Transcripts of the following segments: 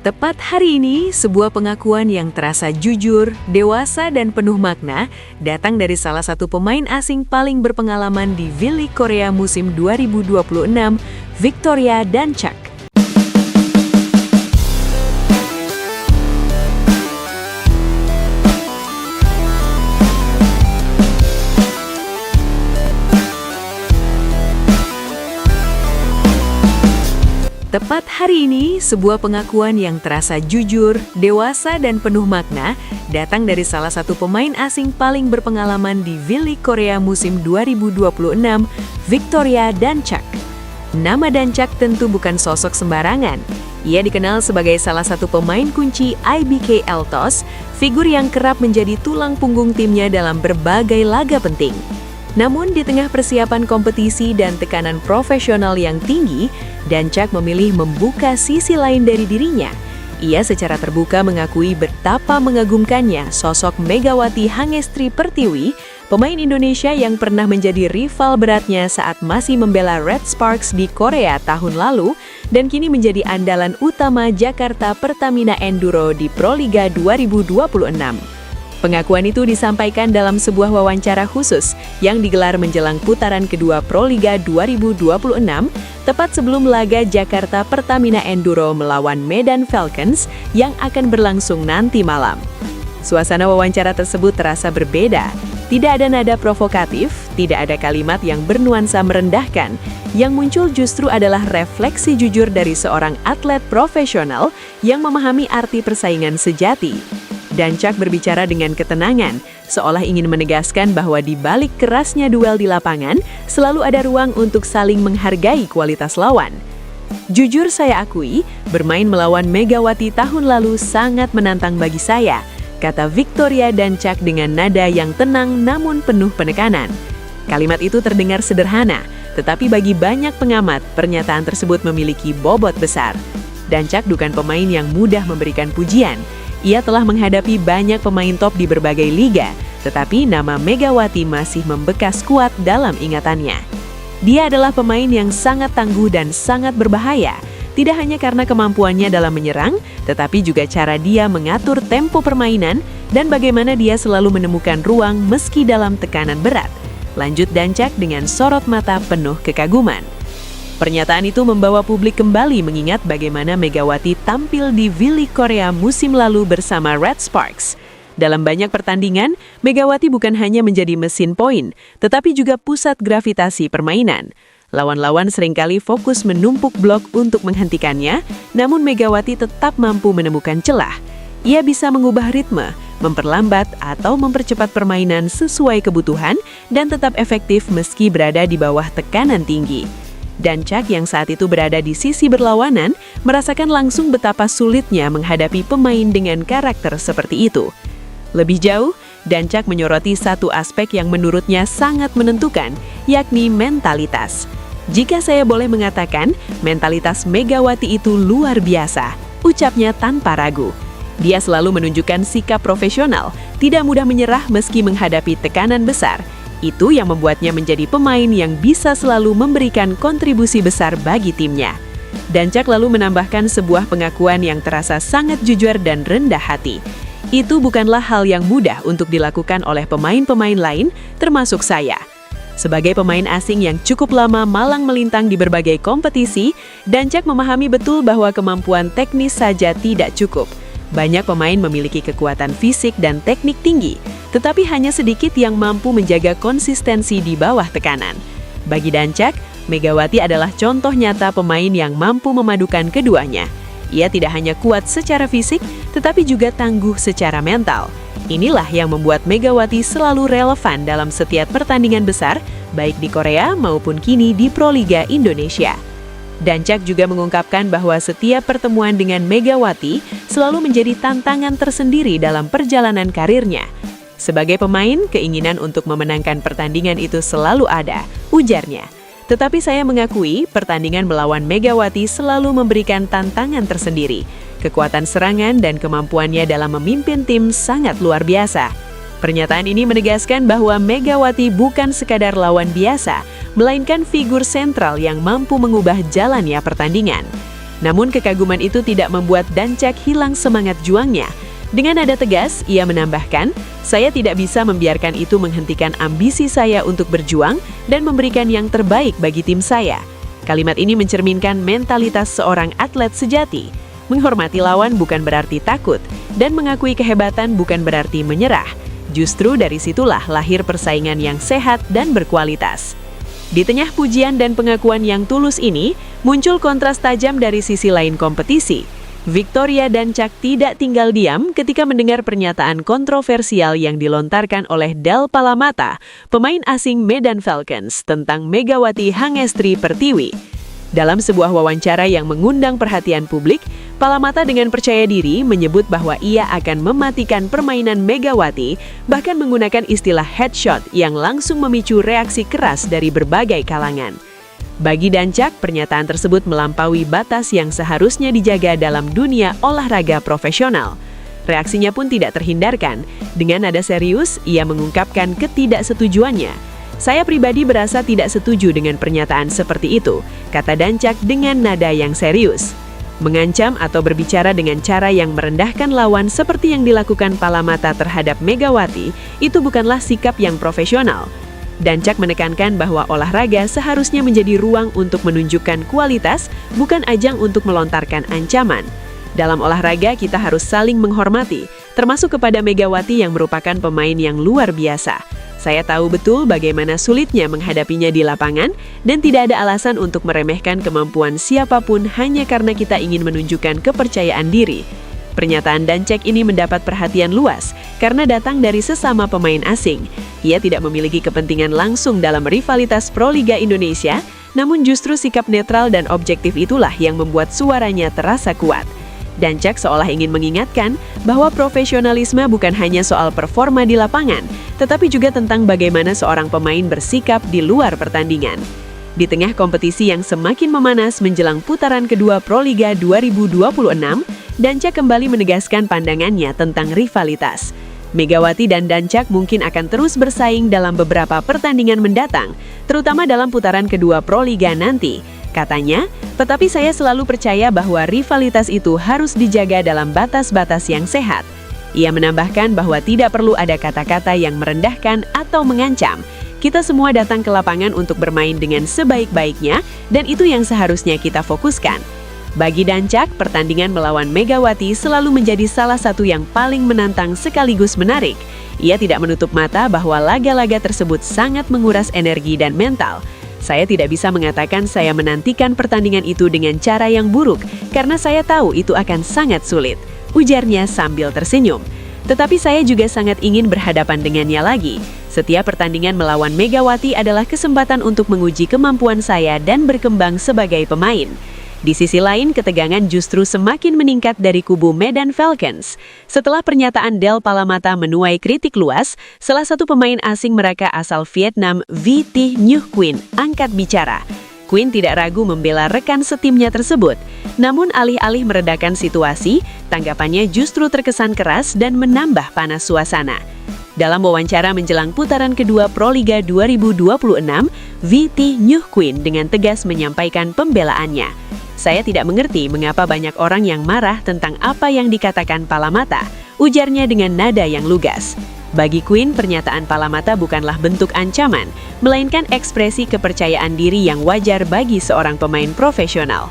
Tepat hari ini, sebuah pengakuan yang terasa jujur, dewasa, dan penuh makna datang dari salah satu pemain asing paling berpengalaman di V-League Korea musim 2026, Victoria Danchak. Tepat hari ini, sebuah pengakuan yang terasa jujur, dewasa, dan penuh makna datang dari salah satu pemain asing paling berpengalaman di V-League Korea musim 2026, Victoria Danchak. Nama Danchak tentu bukan sosok sembarangan. Ia dikenal sebagai salah satu pemain kunci IBK Eltos, figur yang kerap menjadi tulang punggung timnya dalam berbagai laga penting. Namun di tengah persiapan kompetisi dan tekanan profesional yang tinggi, Danchak memilih membuka sisi lain dari dirinya. Ia secara terbuka mengakui betapa mengagumkannya sosok Megawati Hangestri Pertiwi, pemain Indonesia yang pernah menjadi rival beratnya saat masih membela Red Sparks di Korea tahun lalu dan kini menjadi andalan utama Jakarta Pertamina Enduro di Proliga 2026. Pengakuan itu disampaikan dalam sebuah wawancara khusus yang digelar menjelang putaran kedua Proliga 2026, tepat sebelum laga Jakarta Pertamina Enduro melawan Medan Falcons yang akan berlangsung nanti malam. Suasana wawancara tersebut terasa berbeda. Tidak ada nada provokatif, tidak ada kalimat yang bernuansa merendahkan. Yang muncul justru adalah refleksi jujur dari seorang atlet profesional yang memahami arti persaingan sejati. Danchak berbicara dengan ketenangan, seolah ingin menegaskan bahwa di balik kerasnya duel di lapangan, selalu ada ruang untuk saling menghargai kualitas lawan. Jujur saya akui, bermain melawan Megawati tahun lalu sangat menantang bagi saya, kata Victoria Danchak dengan nada yang tenang namun penuh penekanan. Kalimat itu terdengar sederhana, tetapi bagi banyak pengamat, pernyataan tersebut memiliki bobot besar. Danchak bukan pemain yang mudah memberikan pujian. Ia telah menghadapi banyak pemain top di berbagai liga, tetapi nama Megawati masih membekas kuat dalam ingatannya. Dia adalah pemain yang sangat tangguh dan sangat berbahaya, tidak hanya karena kemampuannya dalam menyerang, tetapi juga cara dia mengatur tempo permainan dan bagaimana dia selalu menemukan ruang meski dalam tekanan berat. Lanjut Danchak dengan sorot mata penuh kekaguman. Pernyataan itu membawa publik kembali mengingat bagaimana Megawati tampil di V-League Korea musim lalu bersama Red Sparks. Dalam banyak pertandingan, Megawati bukan hanya menjadi mesin poin, tetapi juga pusat gravitasi permainan. Lawan-lawan seringkali fokus menumpuk blok untuk menghentikannya, namun Megawati tetap mampu menemukan celah. Ia bisa mengubah ritme, memperlambat atau mempercepat permainan sesuai kebutuhan dan tetap efektif meski berada di bawah tekanan tinggi. Danchak yang saat itu berada di sisi berlawanan merasakan langsung betapa sulitnya menghadapi pemain dengan karakter seperti itu. Lebih jauh, Danchak menyoroti satu aspek yang menurutnya sangat menentukan, yakni mentalitas. Jika saya boleh mengatakan, mentalitas Megawati itu luar biasa, ucapnya tanpa ragu. Dia selalu menunjukkan sikap profesional, tidak mudah menyerah meski menghadapi tekanan besar. Itu yang membuatnya menjadi pemain yang bisa selalu memberikan kontribusi besar bagi timnya. Danchak lalu menambahkan sebuah pengakuan yang terasa sangat jujur dan rendah hati. Itu bukanlah hal yang mudah untuk dilakukan oleh pemain-pemain lain, termasuk saya. Sebagai pemain asing yang cukup lama malang melintang di berbagai kompetisi, Danchak memahami betul bahwa kemampuan teknis saja tidak cukup. Banyak pemain memiliki kekuatan fisik dan teknik tinggi, tetapi hanya sedikit yang mampu menjaga konsistensi di bawah tekanan. Bagi Danchak, Megawati adalah contoh nyata pemain yang mampu memadukan keduanya. Ia tidak hanya kuat secara fisik, tetapi juga tangguh secara mental. Inilah yang membuat Megawati selalu relevan dalam setiap pertandingan besar, baik di Korea maupun kini di Proliga Indonesia. Danchak juga mengungkapkan bahwa setiap pertemuan dengan Megawati selalu menjadi tantangan tersendiri dalam perjalanan karirnya. Sebagai pemain, keinginan untuk memenangkan pertandingan itu selalu ada, ujarnya. Tetapi saya mengakui pertandingan melawan Megawati selalu memberikan tantangan tersendiri. Kekuatan serangan dan kemampuannya dalam memimpin tim sangat luar biasa. Pernyataan ini menegaskan bahwa Megawati bukan sekadar lawan biasa, melainkan figur sentral yang mampu mengubah jalannya pertandingan. Namun kekaguman itu tidak membuat Dancak hilang semangat juangnya. Dengan nada tegas, ia menambahkan, "Saya tidak bisa membiarkan itu menghentikan ambisi saya untuk berjuang dan memberikan yang terbaik bagi tim saya." Kalimat ini mencerminkan mentalitas seorang atlet sejati. Menghormati lawan bukan berarti takut, dan mengakui kehebatan bukan berarti menyerah. Justru dari situlah lahir persaingan yang sehat dan berkualitas. Di tengah pujian dan pengakuan yang tulus ini, muncul kontras tajam dari sisi lain kompetisi. Victoria Dancak tidak tinggal diam ketika mendengar pernyataan kontroversial yang dilontarkan oleh Del Palamata, pemain asing Medan Falcons, tentang Megawati Hangestri Pertiwi. Dalam sebuah wawancara yang mengundang perhatian publik, Palamata dengan percaya diri menyebut bahwa ia akan mematikan permainan Megawati, bahkan menggunakan istilah headshot yang langsung memicu reaksi keras dari berbagai kalangan. Bagi Dancak, pernyataan tersebut melampaui batas yang seharusnya dijaga dalam dunia olahraga profesional. Reaksinya pun tidak terhindarkan. Dengan nada serius, ia mengungkapkan ketidaksetujuannya. "Saya pribadi berasa tidak setuju dengan pernyataan seperti itu," kata Dancak dengan nada yang serius. Mengancam atau berbicara dengan cara yang merendahkan lawan seperti yang dilakukan Palamata terhadap Megawati, itu bukanlah sikap yang profesional. Dancak menekankan bahwa olahraga seharusnya menjadi ruang untuk menunjukkan kualitas, bukan ajang untuk melontarkan ancaman. Dalam olahraga kita harus saling menghormati, termasuk kepada Megawati yang merupakan pemain yang luar biasa. Saya tahu betul bagaimana sulitnya menghadapinya di lapangan, dan tidak ada alasan untuk meremehkan kemampuan siapapun hanya karena kita ingin menunjukkan kepercayaan diri. Pernyataan Dancak ini mendapat perhatian luas karena datang dari sesama pemain asing. Ia tidak memiliki kepentingan langsung dalam rivalitas Pro Liga Indonesia, namun justru sikap netral dan objektif itulah yang membuat suaranya terasa kuat. Dancak seolah ingin mengingatkan bahwa profesionalisme bukan hanya soal performa di lapangan, tetapi juga tentang bagaimana seorang pemain bersikap di luar pertandingan. Di tengah kompetisi yang semakin memanas menjelang putaran kedua Pro Liga 2026, Dancak kembali menegaskan pandangannya tentang rivalitas. Megawati dan Dancak mungkin akan terus bersaing dalam beberapa pertandingan mendatang, terutama dalam putaran kedua Pro Liga nanti. Katanya, "Tetapi saya selalu percaya bahwa rivalitas itu harus dijaga dalam batas-batas yang sehat." Ia menambahkan bahwa tidak perlu ada kata-kata yang merendahkan atau mengancam. Kita semua datang ke lapangan untuk bermain dengan sebaik-baiknya, dan itu yang seharusnya kita fokuskan. Bagi Dancak, pertandingan melawan Megawati selalu menjadi salah satu yang paling menantang sekaligus menarik. Ia tidak menutup mata bahwa laga-laga tersebut sangat menguras energi dan mental. "Saya tidak bisa mengatakan saya menantikan pertandingan itu dengan cara yang buruk, karena saya tahu itu akan sangat sulit," ujarnya sambil tersenyum. "Tetapi saya juga sangat ingin berhadapan dengannya lagi. Setiap pertandingan melawan Megawati adalah kesempatan untuk menguji kemampuan saya dan berkembang sebagai pemain." Di sisi lain, ketegangan justru semakin meningkat dari kubu Medan Falcons. Setelah pernyataan Del Palamata menuai kritik luas, salah satu pemain asing mereka asal Vietnam, VT Nhuc Quin, angkat bicara. Quin tidak ragu membela rekan setimnya tersebut. Namun alih-alih meredakan situasi, tanggapannya justru terkesan keras dan menambah panas suasana. Dalam wawancara menjelang putaran kedua Pro Liga 2026, VT Nhuc Quin dengan tegas menyampaikan pembelaannya. "Saya tidak mengerti mengapa banyak orang yang marah tentang apa yang dikatakan Palamata," ujarnya dengan nada yang lugas. Bagi Quin, pernyataan Palamata bukanlah bentuk ancaman, melainkan ekspresi kepercayaan diri yang wajar bagi seorang pemain profesional.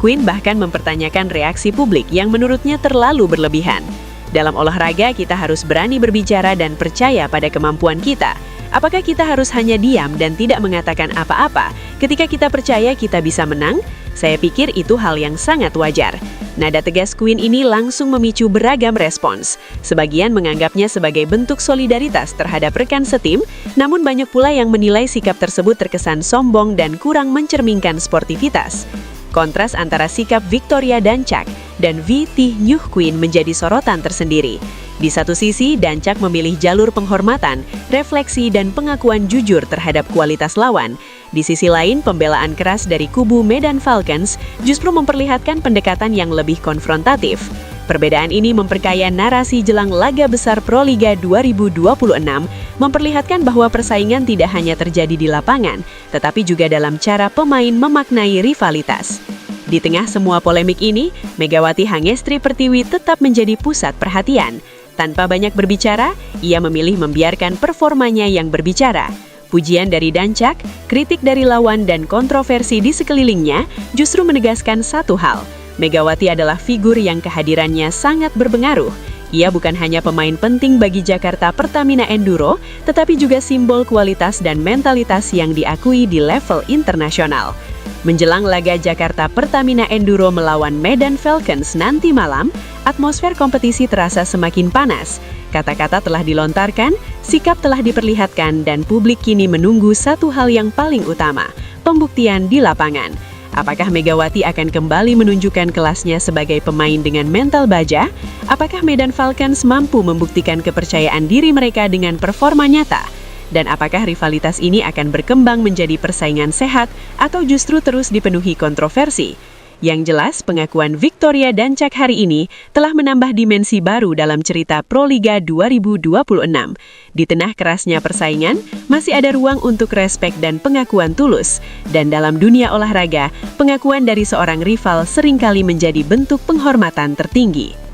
Quin bahkan mempertanyakan reaksi publik yang menurutnya terlalu berlebihan. Dalam olahraga, kita harus berani berbicara dan percaya pada kemampuan kita. Apakah kita harus hanya diam dan tidak mengatakan apa-apa ketika kita percaya kita bisa menang? Saya pikir itu hal yang sangat wajar. Nada tegas Quin ini langsung memicu beragam respons. Sebagian menganggapnya sebagai bentuk solidaritas terhadap rekan setim, namun banyak pula yang menilai sikap tersebut terkesan sombong dan kurang mencerminkan sportivitas. Kontras antara sikap Victoria Dancak dan VT Nhuc Quin menjadi sorotan tersendiri. Di satu sisi, Dancak memilih jalur penghormatan, refleksi, dan pengakuan jujur terhadap kualitas lawan. Di sisi lain, pembelaan keras dari kubu Medan Falcons justru memperlihatkan pendekatan yang lebih konfrontatif. Perbedaan ini memperkaya narasi jelang laga besar Pro Liga 2026, memperlihatkan bahwa persaingan tidak hanya terjadi di lapangan, tetapi juga dalam cara pemain memaknai rivalitas. Di tengah semua polemik ini, Megawati Hangestri Pertiwi tetap menjadi pusat perhatian. Tanpa banyak berbicara, ia memilih membiarkan performanya yang berbicara. Pujian dari Dancak, kritik dari lawan dan kontroversi di sekelilingnya justru menegaskan satu hal. Megawati adalah figur yang kehadirannya sangat berpengaruh. Ia bukan hanya pemain penting bagi Jakarta Pertamina Enduro, tetapi juga simbol kualitas dan mentalitas yang diakui di level internasional. Menjelang laga Jakarta Pertamina Enduro melawan Medan Falcons nanti malam, atmosfer kompetisi terasa semakin panas. Kata-kata telah dilontarkan, sikap telah diperlihatkan, dan publik kini menunggu satu hal yang paling utama, pembuktian di lapangan. Apakah Megawati akan kembali menunjukkan kelasnya sebagai pemain dengan mental baja? Apakah Medan Falcons mampu membuktikan kepercayaan diri mereka dengan performa nyata? Dan apakah rivalitas ini akan berkembang menjadi persaingan sehat atau justru terus dipenuhi kontroversi? Yang jelas, pengakuan Victoria Dancak hari ini telah menambah dimensi baru dalam cerita Proliga 2026. Di tengah kerasnya persaingan, masih ada ruang untuk respek dan pengakuan tulus. Dan dalam dunia olahraga, pengakuan dari seorang rival seringkali menjadi bentuk penghormatan tertinggi.